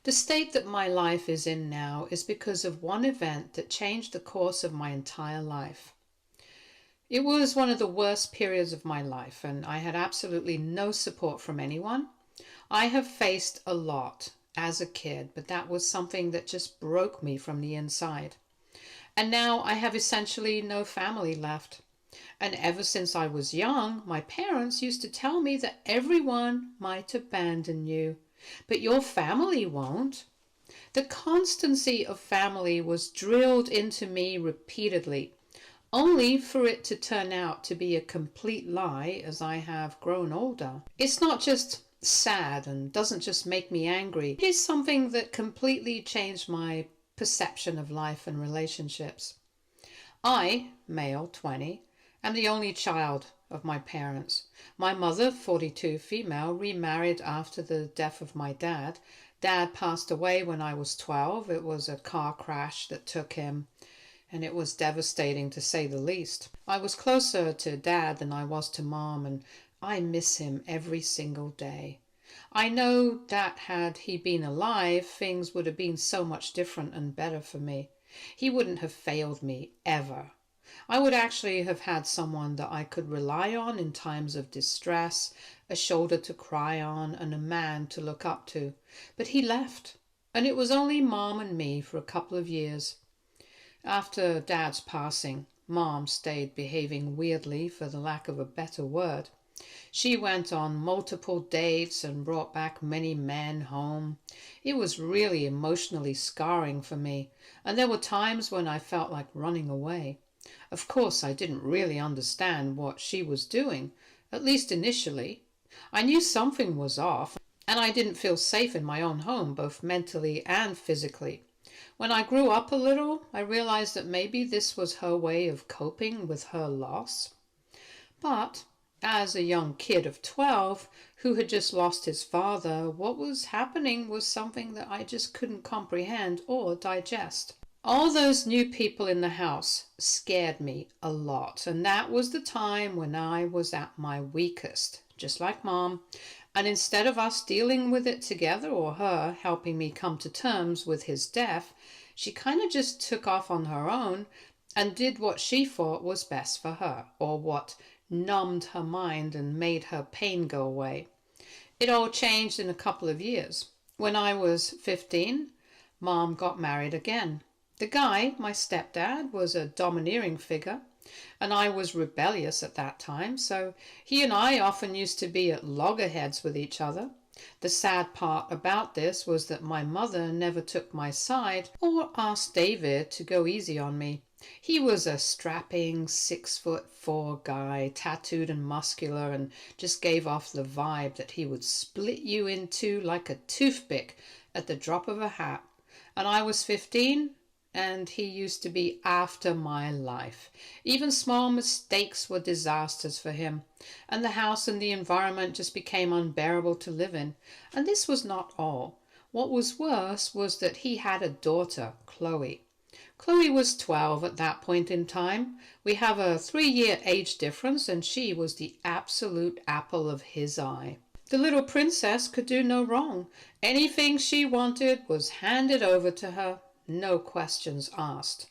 The state that my life is in now is because of one event that changed the course of my entire life. It was one of the worst periods of my life, and I had absolutely no support from anyone. I have faced a lot as a kid, but that was something that just broke me from the inside. And now I have essentially no family left. And ever since I was young, my parents used to tell me that everyone might abandon you, but your family won't. The constancy of family was drilled into me repeatedly, only for it to turn out to be a complete lie as I have grown older. It's not just sad and doesn't just make me angry. It is something that completely changed my perception of life and relationships. I, male 20, am the only child of my parents. My mother, 42, female, remarried after the death of my dad. Dad passed away when I was 12. It was a car crash that took him, and it was devastating to say the least. I was closer to Dad than I was to Mom, and I miss him every single day. I know that had he been alive, things would have been so much different and better for me. He wouldn't have failed me, ever. I would actually have had someone that I could rely on in times of distress, a shoulder to cry on, and a man to look up to. But he left, and it was only Mom and me for a couple of years. After Dad's passing, Mom stayed behaving weirdly, for the lack of a better word. She went on multiple dates and brought back many men home. It was really emotionally scarring for me, and there were times when I felt like running away. Of course, I didn't really understand what she was doing, at least initially. I knew something was off, and I didn't feel safe in my own home, both mentally and physically. When I grew up a little, I realized that maybe this was her way of coping with her loss. But as a young kid of 12 who had just lost his father, what was happening was something that I just couldn't comprehend or digest. All those new people in the house scared me a lot, and that was the time when I was at my weakest, just like Mom. And instead of us dealing with it together, or her helping me come to terms with his death, she kind of just took off on her own and did what she thought was best for her, or what numbed her mind and made her pain go away. It all changed in a couple of years. When I was 15, Mom got married again. The guy, my stepdad, was a domineering figure, and I was rebellious at that time, so he and I often used to be at loggerheads with each other. The sad part about this was that my mother never took my side or asked David to go easy on me. He was a strapping 6'4" guy, tattooed and muscular, and just gave off the vibe that he would split you in two like a toothpick at the drop of a hat. And I was 15, and he used to be after my life. Even small mistakes were disasters for him, and the house and the environment just became unbearable to live in. And this was not all. What was worse was that he had a daughter, Chloe. Chloe was 12 at that point in time. We have a 3-year age difference, and she was the absolute apple of his eye. The little princess could do no wrong. Anything she wanted was handed over to her, no questions asked.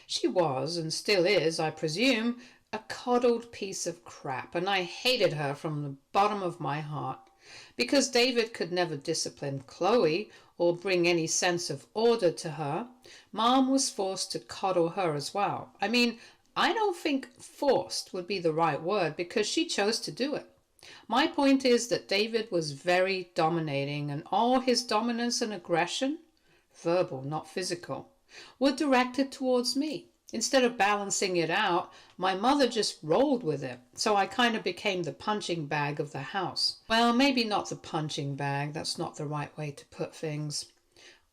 She was, and still is, I presume, a coddled piece of crap, and I hated her from the bottom of my heart. Because David could never discipline Chloe or bring any sense of order to her, Mom was forced to coddle her as well. I mean, I don't think forced would be the right word, because she chose to do it. My point is that David was very dominating, and all his dominance and aggression, verbal, not physical, were directed towards me. Instead of balancing it out, my mother just rolled with it, so I kind of became the punching bag of the house. Well, maybe not the punching bag, that's not the right way to put things.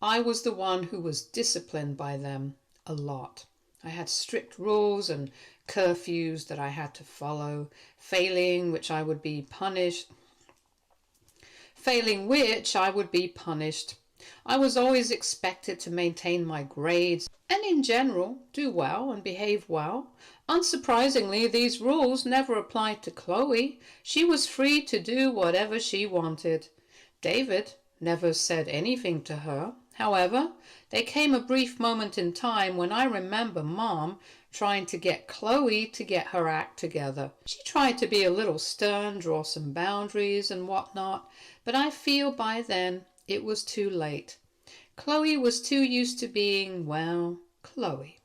I was the one who was disciplined by them a lot. I had strict rules and curfews that I had to follow, failing which I would be punished. I was always expected to maintain my grades and in general do well and behave well. Unsurprisingly, these rules never applied to Chloe. She was free to do whatever she wanted. David never said anything to her. However, there came a brief moment in time when I remember Mom trying to get Chloe to get her act together. She tried to be a little stern, draw some boundaries and whatnot, but I feel by then it was too late. Chloe was too used to being, well, Chloe.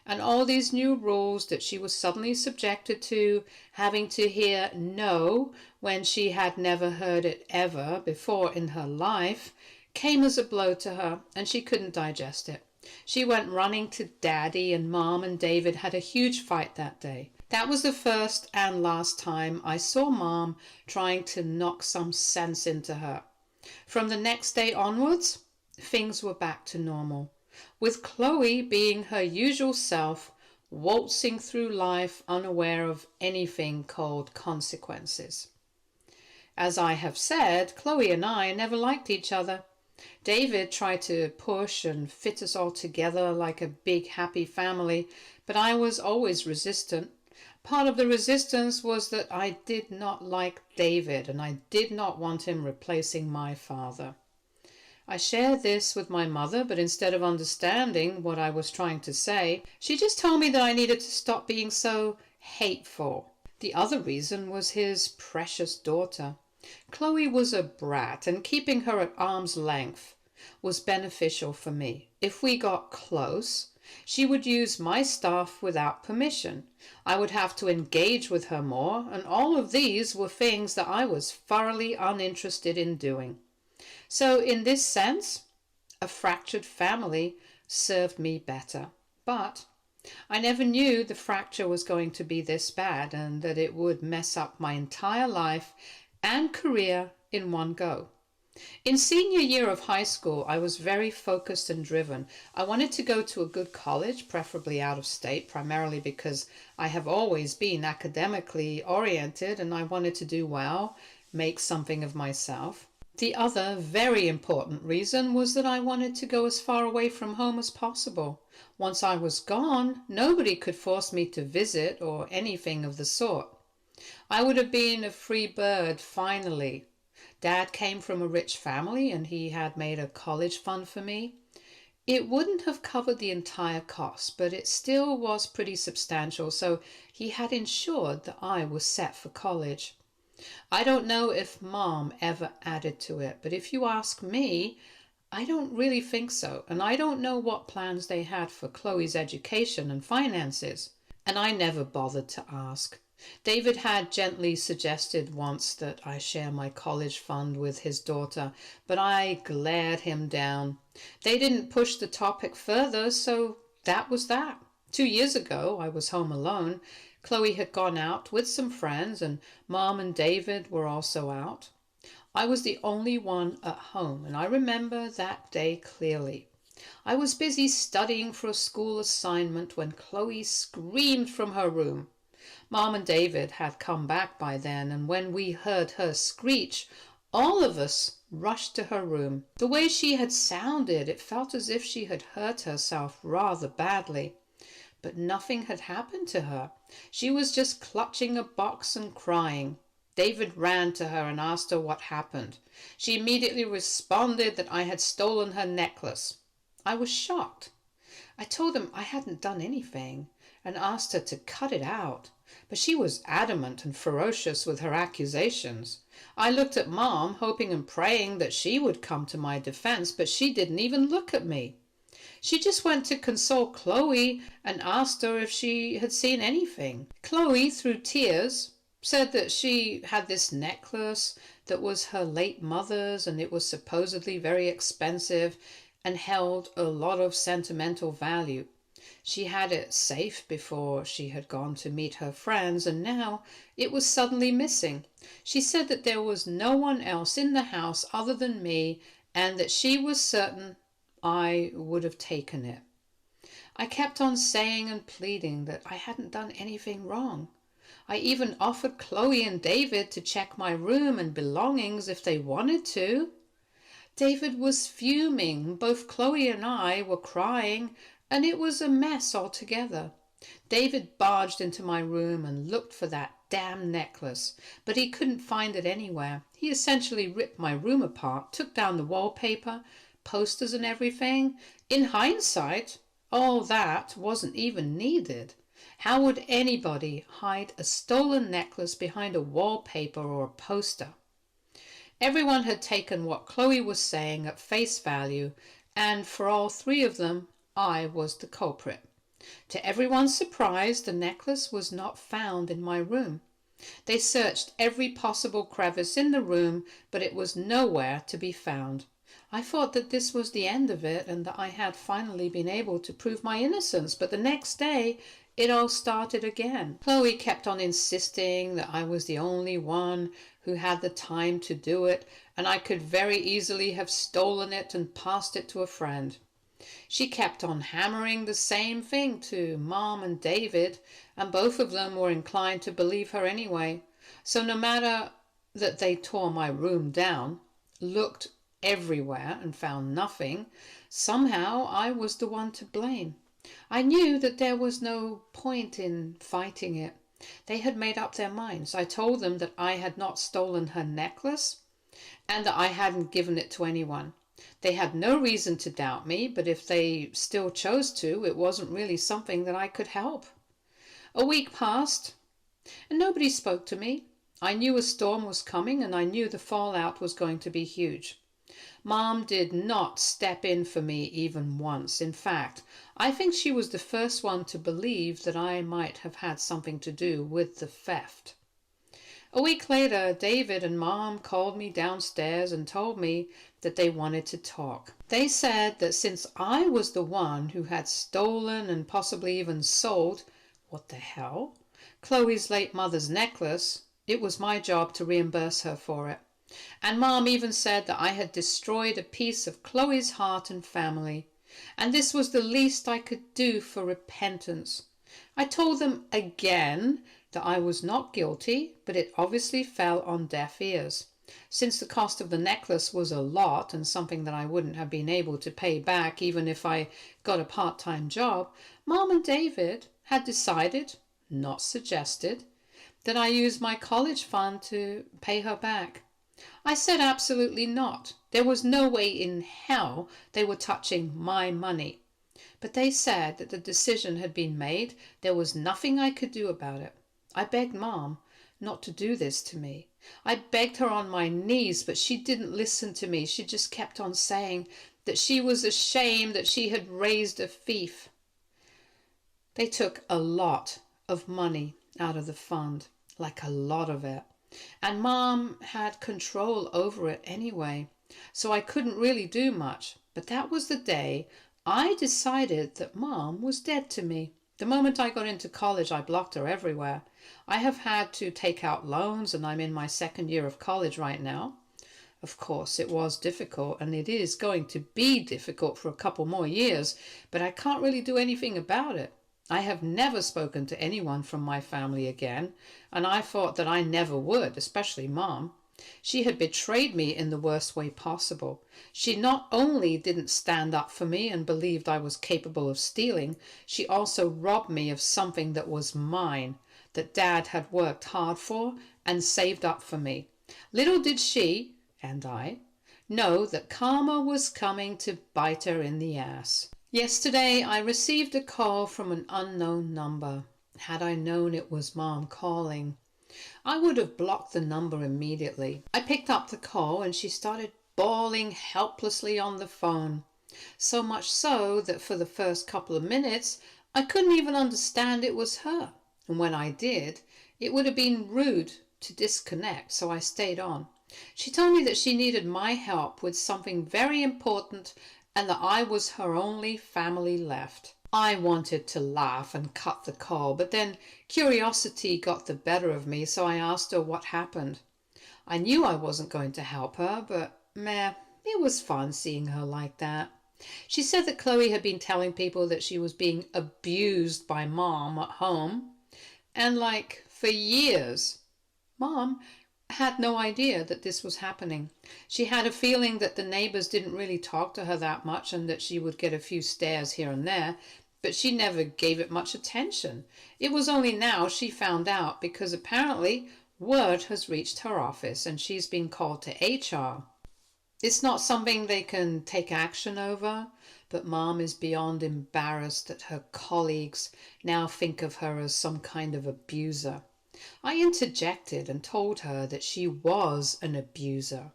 And all these new rules that she was suddenly subjected to, having to hear no when she had never heard it ever before in her life, came as a blow to her, and she couldn't digest it. She went running to Daddy, and Mom and David had a huge fight that day. That was the first and last time I saw Mom trying to knock some sense into her. From the next day onwards, things were back to normal, with Chloe being her usual self, waltzing through life unaware of anything called consequences. As I have said, Chloe and I never liked each other. David tried to push and fit us all together like a big happy family, but I was always resistant. Part of the resistance was that I did not like David, and I did not want him replacing my father. I shared this with my mother, but instead of understanding what I was trying to say, she just told me that I needed to stop being so hateful. The other reason was his precious daughter. Chloe was a brat, and keeping her at arm's length was beneficial for me. If we got close, she would use my stuff without permission. I would have to engage with her more, and all of these were things that I was thoroughly uninterested in doing. So in this sense, a fractured family served me better. But I never knew the fracture was going to be this bad, and that it would mess up my entire life and career in one go. In senior year of high school, I was very focused and driven. I wanted to go to a good college, preferably out of state, primarily because I have always been academically oriented and I wanted to do well, make something of myself. The other very important reason was that I wanted to go as far away from home as possible. Once I was gone, nobody could force me to visit or anything of the sort. I would have been a free bird finally. Dad came from a rich family and he had made a college fund for me. It wouldn't have covered the entire cost, but it still was pretty substantial, so he had ensured that I was set for college. I don't know if Mom ever added to it, but if you ask me, I don't really think so, and I don't know what plans they had for Chloe's education and finances, and I never bothered to ask. David had gently suggested once that I share my college fund with his daughter, but I glared him down. They didn't push the topic further, so that was that. 2 years ago, I was home alone. Chloe had gone out with some friends, and Mom and David were also out. I was the only one at home, and I remember that day clearly. I was busy studying for a school assignment when Chloe screamed from her room. Mom and David had come back by then, and when we heard her screech, all of us rushed to her room. The way she had sounded, it felt as if she had hurt herself rather badly. But nothing had happened to her. She was just clutching a box and crying. David ran to her and asked her what happened. She immediately responded that I had stolen her necklace. I was shocked. I told him I hadn't done anything and asked her to cut it out, but she was adamant and ferocious with her accusations. I looked at Mom, hoping and praying that she would come to my defense, but she didn't even look at me. She just went to console Chloe and asked her if she had seen anything. Chloe, through tears, said that she had this necklace that was her late mother's, and it was supposedly very expensive and held a lot of sentimental value. She had it safe before she had gone to meet her friends, and now it was suddenly missing. She said that there was no one else in the house other than me, and that she was certain I would have taken it. I kept on saying and pleading that I hadn't done anything wrong. I even offered Chloe and David to check my room and belongings if they wanted to. David was fuming. Both Chloe and I were crying, and it was a mess altogether. David barged into my room and looked for that damn necklace, but he couldn't find it anywhere. He essentially ripped my room apart, took down the wallpaper, posters and everything. In hindsight, all that wasn't even needed. How would anybody hide a stolen necklace behind a wallpaper or a poster? Everyone had taken what Chloe was saying at face value, and for all three of them, I was the culprit. To everyone's surprise, the necklace was not found in my room. They searched every possible crevice in the room, but it was nowhere to be found. I thought that this was the end of it and that I had finally been able to prove my innocence, but the next day it all started again. Chloe kept on insisting that I was the only one who had the time to do it, and I could very easily have stolen it and passed it to a friend. She kept on hammering the same thing to Mom and David, and both of them were inclined to believe her anyway. So no matter that they tore my room down, looked everywhere and found nothing, somehow I was the one to blame. I knew that there was no point in fighting it. They had made up their minds. I told them that I had not stolen her necklace and that I hadn't given it to anyone. They had no reason to doubt me, but if they still chose to, it wasn't really something that I could help. A week passed, and nobody spoke to me. I knew a storm was coming, and I knew the fallout was going to be huge. Mom did not step in for me even once. In fact, I think she was the first one to believe that I might have had something to do with the theft. A week later, David and Mom called me downstairs and told me that they wanted to talk. They said that since I was the one who had stolen and possibly even sold, what the hell, Chloe's late mother's necklace, it was my job to reimburse her for it. And Mom even said that I had destroyed a piece of Chloe's heart and family, and this was the least I could do for repentance. I told them again that I was not guilty, but it obviously fell on deaf ears. Since the cost of the necklace was a lot and something that I wouldn't have been able to pay back even if I got a part-time job, Mom and David had decided, not suggested, that I use my college fund to pay her back. I said absolutely not. There was no way in hell they were touching my money. But they said that the decision had been made. There was nothing I could do about it. I begged Mom not to do this to me. I begged her on my knees, but she didn't listen to me. She just kept on saying that she was ashamed that she had raised a thief. They took a lot of money out of the fund, like a lot of it. And Mom had control over it anyway, so I couldn't really do much. But that was the day I decided that Mom was dead to me. The moment I got into college, I blocked her everywhere. I have had to take out loans, and I'm in my second year of college right now. Of course, it was difficult, and it is going to be difficult for a couple more years, but I can't really do anything about it. I have never spoken to anyone from my family again, and I thought that I never would, especially Mom. She had betrayed me in the worst way possible. She not only didn't stand up for me and believed I was capable of stealing, she also robbed me of something that was mine, that Dad had worked hard for and saved up for me. Little did she, and I, know that karma was coming to bite her in the ass. Yesterday I received a call from an unknown number. Had I known it was Mom calling, I would have blocked the number immediately. I picked up the call and she started bawling helplessly on the phone. So much so that for the first couple of minutes I couldn't even understand it was her. And when I did, it would have been rude to disconnect, so I stayed on. She told me that she needed my help with something very important and that I was her only family left. I wanted to laugh and cut the call, but then curiosity got the better of me, so I asked her what happened. I knew I wasn't going to help her, but it was fun seeing her like that. She said that Chloe had been telling people that she was being abused by Mom at home, and for years. Mom had no idea that this was happening. She had a feeling that the neighbors didn't really talk to her that much and that she would get a few stares here and there, but she never gave it much attention. It was only now she found out because apparently word has reached her office and she's been called to HR. It's not something they can take action over, but Mom is beyond embarrassed that her colleagues now think of her as some kind of abuser. I interjected and told her that she was an abuser.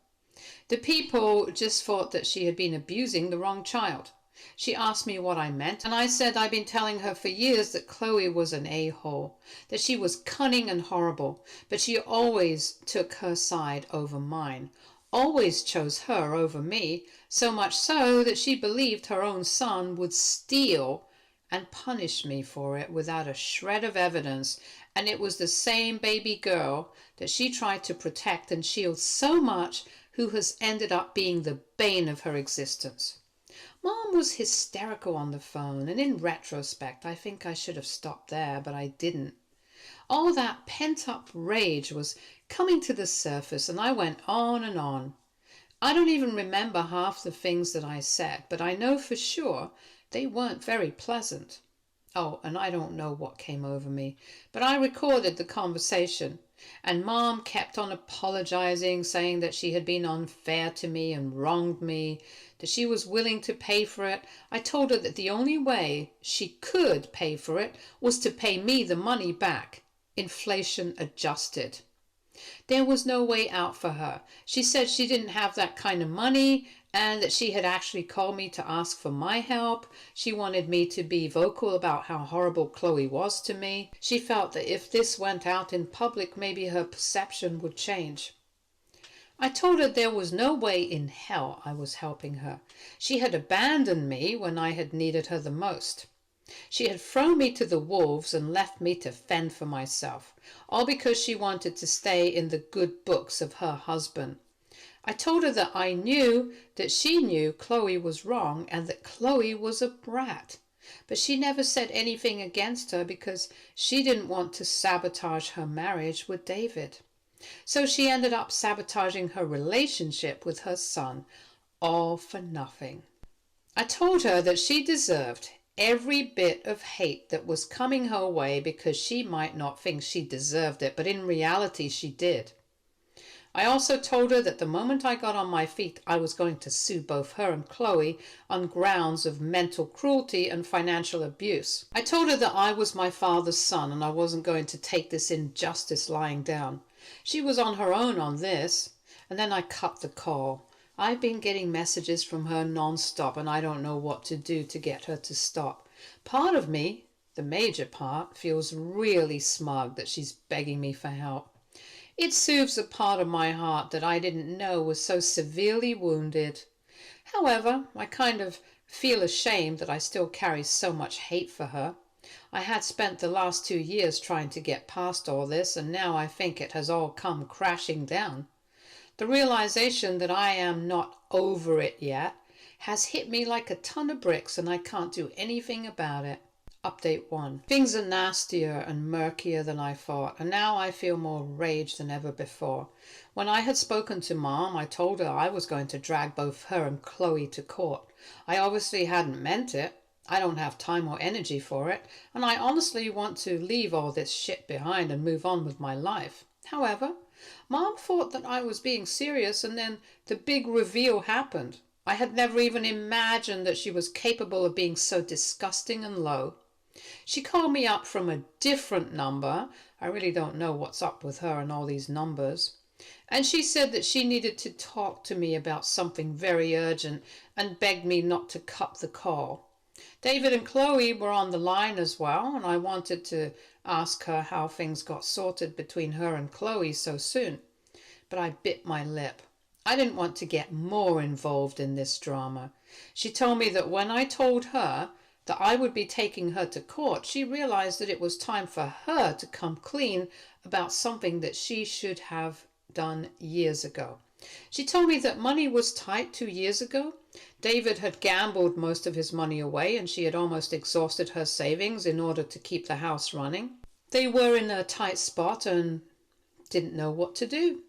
The people just thought that she had been abusing the wrong child. She asked me what I meant, and I said I'd been telling her for years that Chloe was an a-hole, that she was cunning and horrible, but she always took her side over mine, always chose her over me, so much so that she believed her own son would steal and punish me for it without a shred of evidence, and it was the same baby girl that she tried to protect and shield so much who has ended up being the bane of her existence. Mom was hysterical on the phone, and in retrospect, I think I should have stopped there, but I didn't. All that pent-up rage was coming to the surface, and I went on and on. I don't even remember half the things that I said, but I know for sure they weren't very pleasant. Oh, and I don't know what came over me, but I recorded the conversation, and Mom kept on apologizing, saying that she had been unfair to me and wronged me, that she was willing to pay for it. I told her that the only way she could pay for it was to pay me the money back, inflation adjusted. There was no way out for her. She said she didn't have that kind of money and that she had actually called me to ask for my help. She wanted me to be vocal about how horrible Chloe was to me. She felt that if this went out in public, maybe her perception would change. I told her there was no way in hell I was helping her. She had abandoned me when I had needed her the most. She had thrown me to the wolves and left me to fend for myself, all because she wanted to stay in the good books of her husband. I told her that I knew that she knew Chloe was wrong and that Chloe was a brat, but she never said anything against her because she didn't want to sabotage her marriage with David. So she ended up sabotaging her relationship with her son, all for nothing. I told her that she deserved every bit of hate that was coming her way because she might not think she deserved it, but in reality she did. I also told her that the moment I got on my feet, I was going to sue both her and Chloe on grounds of mental cruelty and financial abuse. I told her that I was my father's son and I wasn't going to take this injustice lying down. She was on her own on this, and then I cut the call. I've been getting messages from her non-stop and I don't know what to do to get her to stop. Part of me, the major part, feels really smug that she's begging me for help. It soothes a part of my heart that I didn't know was so severely wounded. However, I kind of feel ashamed that I still carry so much hate for her. I had spent the last 2 years trying to get past all this, and now I think it has all come crashing down. The realization that I am not over it yet has hit me like a ton of bricks and I can't do anything about it. Update 1. Things are nastier and murkier than I thought, and now I feel more rage than ever before. When I had spoken to Mom, I told her I was going to drag both her and Chloe to court. I obviously hadn't meant it. I don't have time or energy for it, and I honestly want to leave all this shit behind and move on with my life. However, Mom thought that I was being serious, and then the big reveal happened. I had never even imagined that she was capable of being so disgusting and low. She called me up from a different number. I really don't know what's up with her and all these numbers. And she said that she needed to talk to me about something very urgent and begged me not to cut the call. David and Chloe were on the line as well, and I wanted to ask her how things got sorted between her and Chloe so soon. But I bit my lip. I didn't want to get more involved in this drama. She told me that when I told her that I would be taking her to court, she realized that it was time for her to come clean about something that she should have done years ago. She told me that money was tight 2 years ago. David had gambled most of his money away and she had almost exhausted her savings in order to keep the house running. They were in a tight spot and didn't know what to do.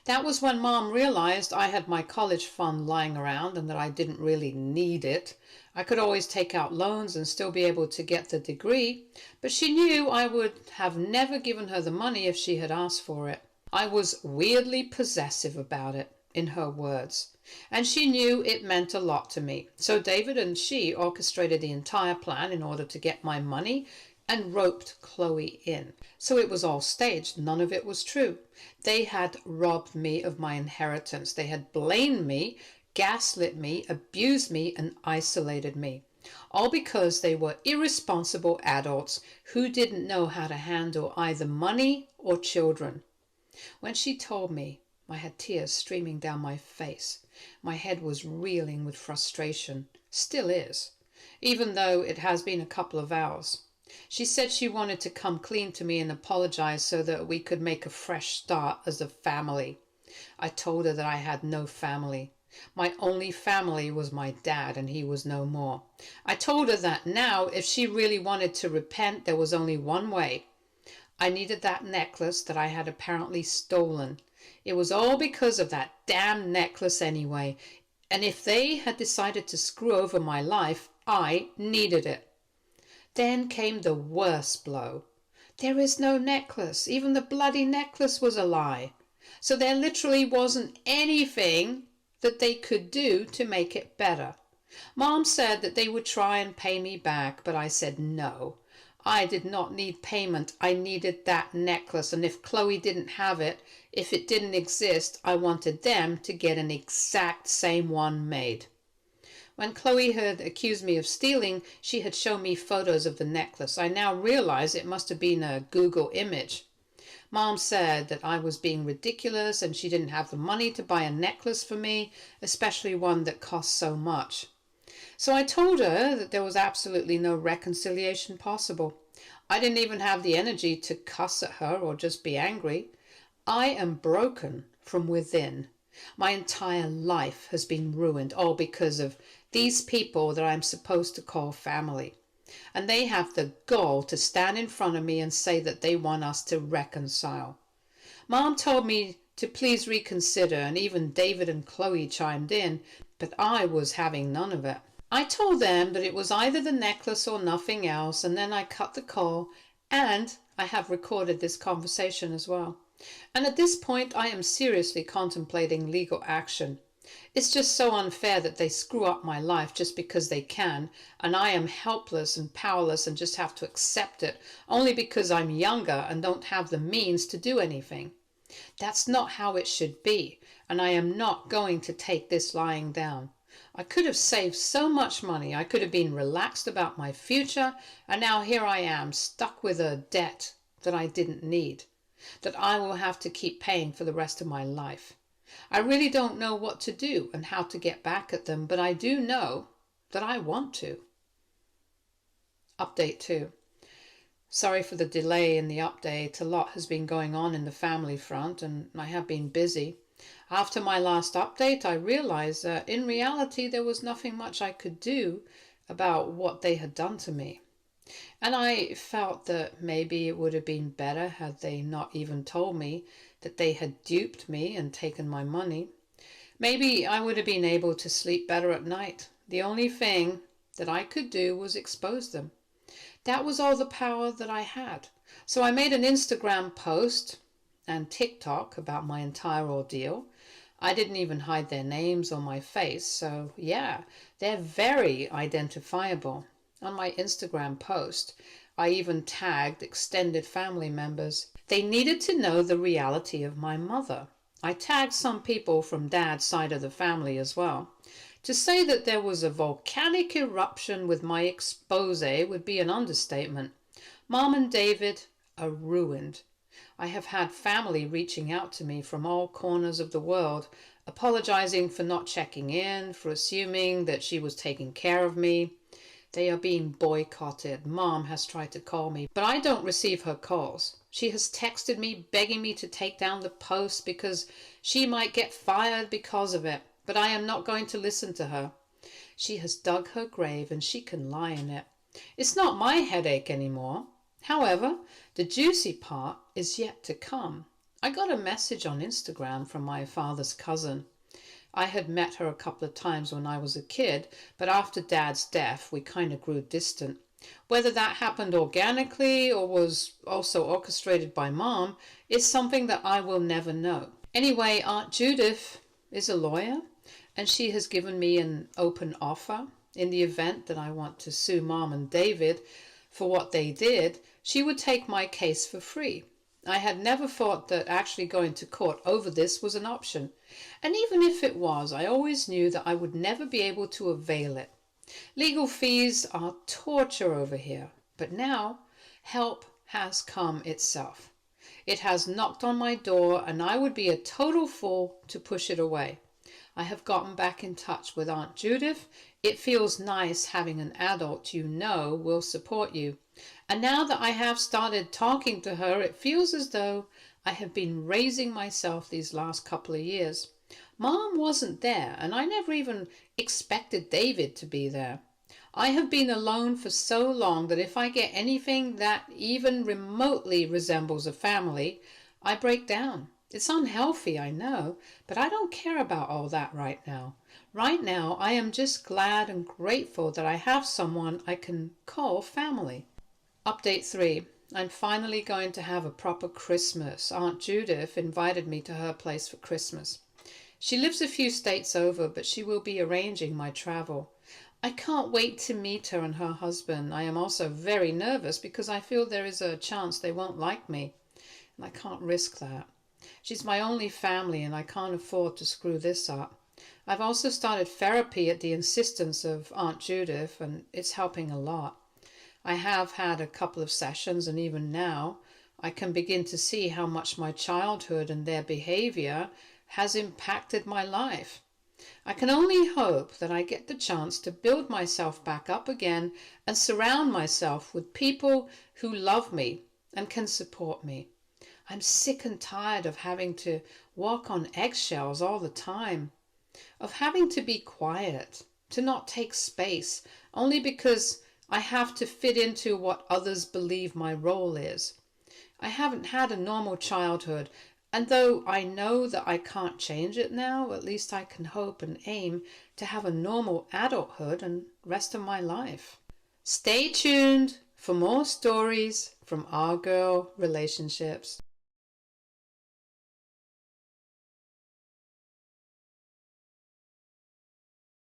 That was when Mom realized I had my college fund lying around and that I didn't really need it. I could always take out loans and still be able to get the degree, but she knew I would have never given her the money if she had asked for it. I was weirdly possessive about it, in her words, and she knew it meant a lot to me. So David and she orchestrated the entire plan in order to get my money and roped Chloe in. So it was all staged. None of it was true. They had robbed me of my inheritance. They had blamed me, gaslit me, abused me, and isolated me. All because they were irresponsible adults who didn't know how to handle either money or children. When she told me, I had tears streaming down my face. My head was reeling with frustration. Still is, even though it has been a couple of hours. She said she wanted to come clean to me and apologize so that we could make a fresh start as a family. I told her that I had no family. My only family was my dad, and he was no more. I told her that now, if she really wanted to repent, there was only one way. I needed that necklace that I had apparently stolen. It was all because of that damn necklace anyway, and if they had decided to screw over my life, I needed it. Then came the worst blow. There is no necklace. Even the bloody necklace was a lie. So there literally wasn't anything that they could do to make it better. Mom said that they would try and pay me back, but I said no. I did not need payment. I needed that necklace, and if Chloe didn't have it, if it didn't exist, I wanted them to get an exact same one made. When Chloe had accused me of stealing, she had shown me photos of the necklace. I now realize it must have been a Google image. Mom said that I was being ridiculous and she didn't have the money to buy a necklace for me, especially one that cost so much. So I told her that there was absolutely no reconciliation possible. I didn't even have the energy to cuss at her or just be angry. I am broken from within. My entire life has been ruined, all because of these people that I'm supposed to call family. And they have the gall to stand in front of me and say that they want us to reconcile. Mom told me to please reconsider, and even David and Chloe chimed in, but I was having none of it. I told them that it was either the necklace or nothing else, and then I cut the call, and I have recorded this conversation as well. And at this point, I am seriously contemplating legal action. It's just so unfair that they screw up my life just because they can, and I am helpless and powerless and just have to accept it, only because I'm younger and don't have the means to do anything. That's not how it should be, and I am not going to take this lying down. I could have saved so much money. I could have been relaxed about my future, and now here I am, stuck with a debt that I didn't need, that I will have to keep paying for the rest of my life. I really don't know what to do and how to get back at them, but I do know that I want to. Update 2. Sorry for the delay in the update. A lot has been going on in the family front, and I have been busy. After my last update, I realized that in reality there was nothing much I could do about what they had done to me. And I felt that maybe it would have been better had they not even told me that they had duped me and taken my money. Maybe I would have been able to sleep better at night. The only thing that I could do was expose them. That was all the power that I had. So I made an Instagram post and TikTok about my entire ordeal. I didn't even hide their names or my face, so yeah, they're very identifiable. On my Instagram post, I even tagged extended family members. They needed to know the reality of my mother. I tagged some people from Dad's side of the family as well. To say that there was a volcanic eruption with my expose would be an understatement. Mom and David are ruined. I have had family reaching out to me from all corners of the world, apologizing for not checking in, for assuming that she was taking care of me. They are being boycotted. Mom has tried to call me, but I don't receive her calls. She has texted me begging me to take down the post because she might get fired because of it, but I am not going to listen to her. She has dug her grave and she can lie in it. It's not my headache anymore. However, the juicy part is yet to come. I got a message on Instagram from my father's cousin. I had met her a couple of times when I was a kid, but after Dad's death, we kind of grew distant. Whether that happened organically or was also orchestrated by Mom is something that I will never know. Anyway, Aunt Judith is a lawyer, and she has given me an open offer. In the event that I want to sue Mom and David for what they did, she would take my case for free. I had never thought that actually going to court over this was an option. And even if it was, I always knew that I would never be able to avail it. Legal fees are torture over here. But now, help has come itself. It has knocked on my door, and I would be a total fool to push it away. I have gotten back in touch with Aunt Judith. It feels nice having an adult you know will support you. And now that I have started talking to her, it feels as though I have been raising myself these last couple of years. Mom wasn't there, and I never even expected David to be there. I have been alone for so long that if I get anything that even remotely resembles a family, I break down. It's unhealthy, I know, but I don't care about all that right now. Right now, I am just glad and grateful that I have someone I can call family. Update 3. I'm finally going to have a proper Christmas. Aunt Judith invited me to her place for Christmas. She lives a few states over, but she will be arranging my travel. I can't wait to meet her and her husband. I am also very nervous because I feel there is a chance they won't like me, and I can't risk that. She's my only family, and I can't afford to screw this up. I've also started therapy at the insistence of Aunt Judith, and it's helping a lot. I have had a couple of sessions, and even now I can begin to see how much my childhood and their behavior has impacted my life. I can only hope that I get the chance to build myself back up again and surround myself with people who love me and can support me. I'm sick and tired of having to walk on eggshells all the time, of having to be quiet, to not take space, only because I have to fit into what others believe my role is. I haven't had a normal childhood, and though I know that I can't change it now, at least I can hope and aim to have a normal adulthood and rest of my life. Stay tuned for more stories from Our Girl Relationships.